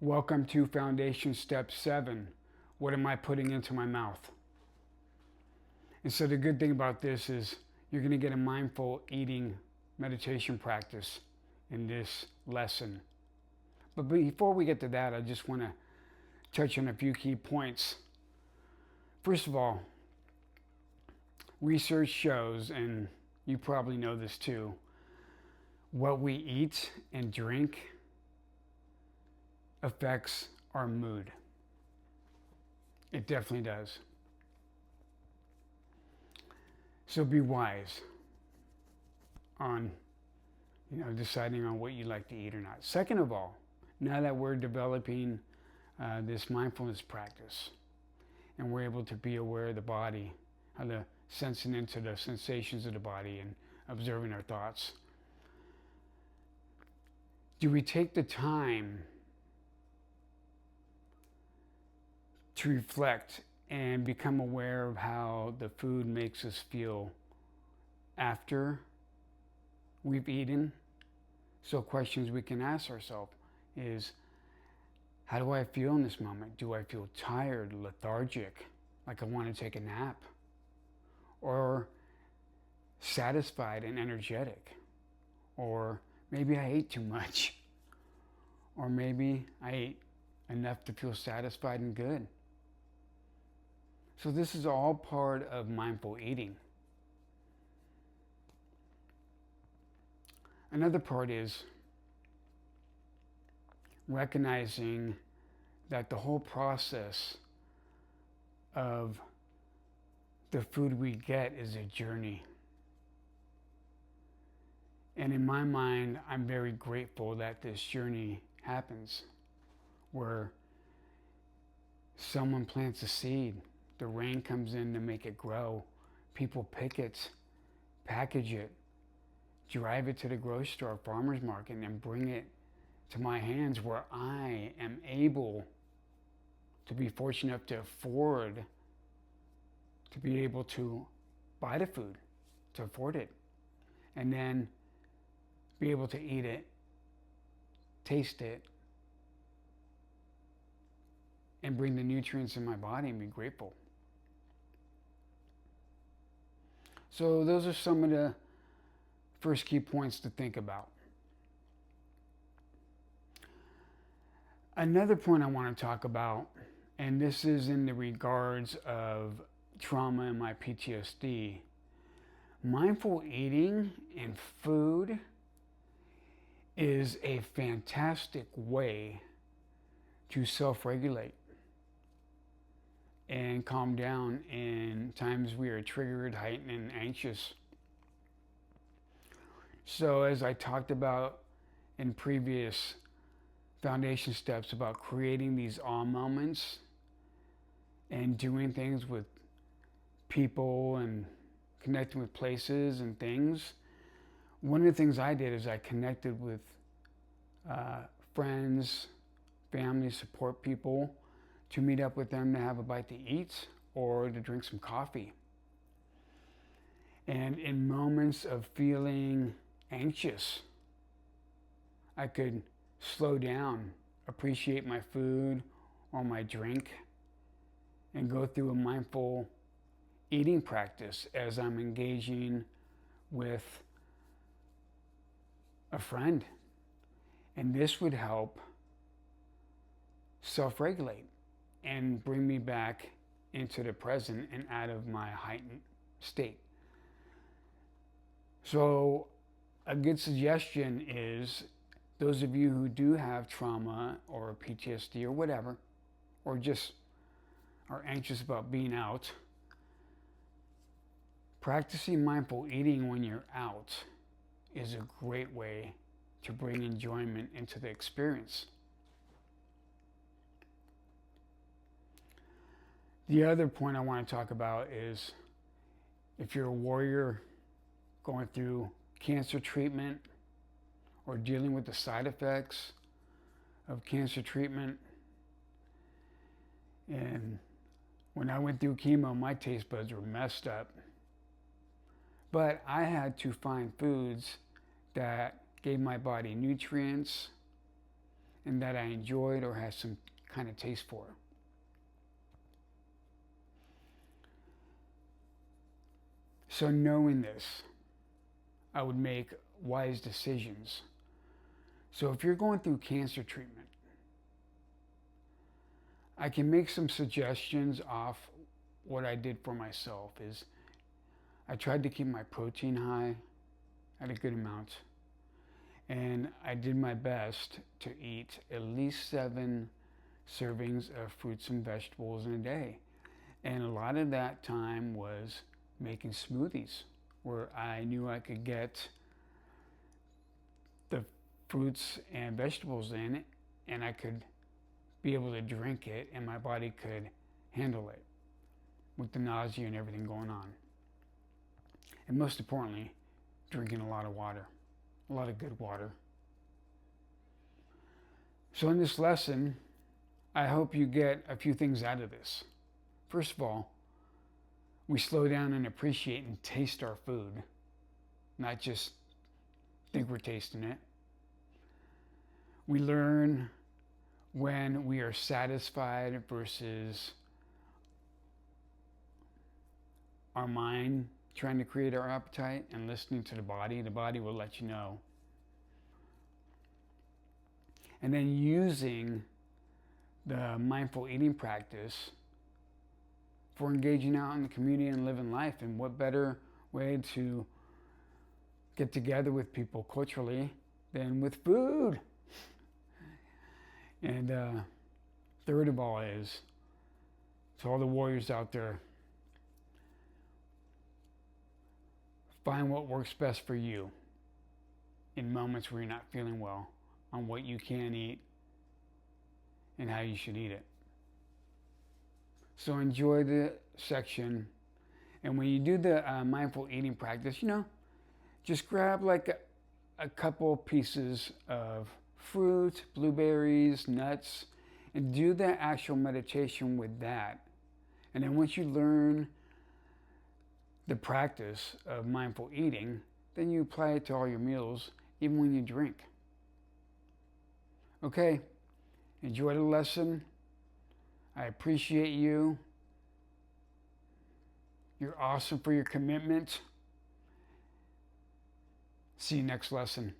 Welcome to Foundation Step 7. What am I putting into my mouth? And so the good thing about this is you're going to get a mindful eating meditation practice in this lesson. But before we get to that, I just want to touch on a few key points. First of all, research shows, and you probably know this too, what we eat and drink affects our mood. It definitely does. So be wise on deciding on what you like to eat or not. Second of all, now that we're developing this mindfulness practice and we're able to be aware of the body, how to sensing into the sensations of the body and observing our thoughts, do we take the time to reflect and become aware of how the food makes us feel after we've eaten? So questions we can ask ourselves is, how do I feel in this moment? Do I feel tired, lethargic, like I want to take a nap? Or satisfied and energetic? Or maybe I ate too much? Or maybe I ate enough to feel satisfied and good? So this is all part of mindful eating. Another part is recognizing that the whole process of the food we get is a journey. And in my mind, I'm very grateful that this journey happens, where someone plants a seed, the rain comes in to make it grow, people pick it, package it, drive it to the grocery store, farmer's market, and bring it to my hands, where I am able to be fortunate enough to afford to be able to buy the food, to afford it, and then be able to eat it, taste it, and bring the nutrients in my body and be grateful. So those are some of the first key points to think about. Another point I want to talk about, and this is in the regards of trauma and my PTSD, mindful eating and food is a fantastic way to self-regulate and calm down in times we are triggered, heightened, and anxious. So as I talked about in previous foundation steps about creating these awe moments and doing things with people and connecting with places and things, one of the things I did is I connected with friends, family, support people, to meet up with them to have a bite to eat or to drink some coffee. And in moments of feeling anxious, I could slow down, appreciate my food or my drink, and go through a mindful eating practice as I'm engaging with a friend. And this would help self-regulate and bring me back into the present and out of my heightened state. So a good suggestion is, those of you who do have trauma or PTSD or whatever, or just are anxious about being out, practicing mindful eating when you're out is a great way to bring enjoyment into the experience. The other point I want to talk about is, if you're a warrior going through cancer treatment or dealing with the side effects of cancer treatment. And when I went through chemo, my taste buds were messed up. But I had to find foods that gave my body nutrients and that I enjoyed or had some kind of taste for. So knowing this, I would make wise decisions. So if you're going through cancer treatment, I can make some suggestions off what I did for myself. Is I tried to keep my protein high at a good amount, and I did my best to eat at least 7 servings of fruits and vegetables in a day. And a lot of that time was making smoothies where I knew I could get the fruits and vegetables in it, and I could be able to drink it, and my body could handle it with the nausea and everything going on. And most importantly, drinking a lot of water, a lot of good water. So in this lesson, I hope you get a few things out of this. First of all, we slow down and appreciate and taste our food, not just think we're tasting it. We learn when we are satisfied versus our mind trying to create our appetite, and listening to the body. The body will let you know. And then using the mindful eating practice for engaging out in the community and living life. And what better way to get together with people culturally than with food? And third of all is, to all the warriors out there, find what works best for you in moments where you're not feeling well, on what you can eat and how you should eat it. So enjoy the section. And when you do the mindful eating practice, just grab like a couple pieces of fruit, blueberries, nuts, and do that actual meditation with that. And then once you learn the practice of mindful eating, then you apply it to all your meals, even when you drink. Okay, enjoy the lesson. I appreciate you. You're awesome for your commitment. See you next lesson.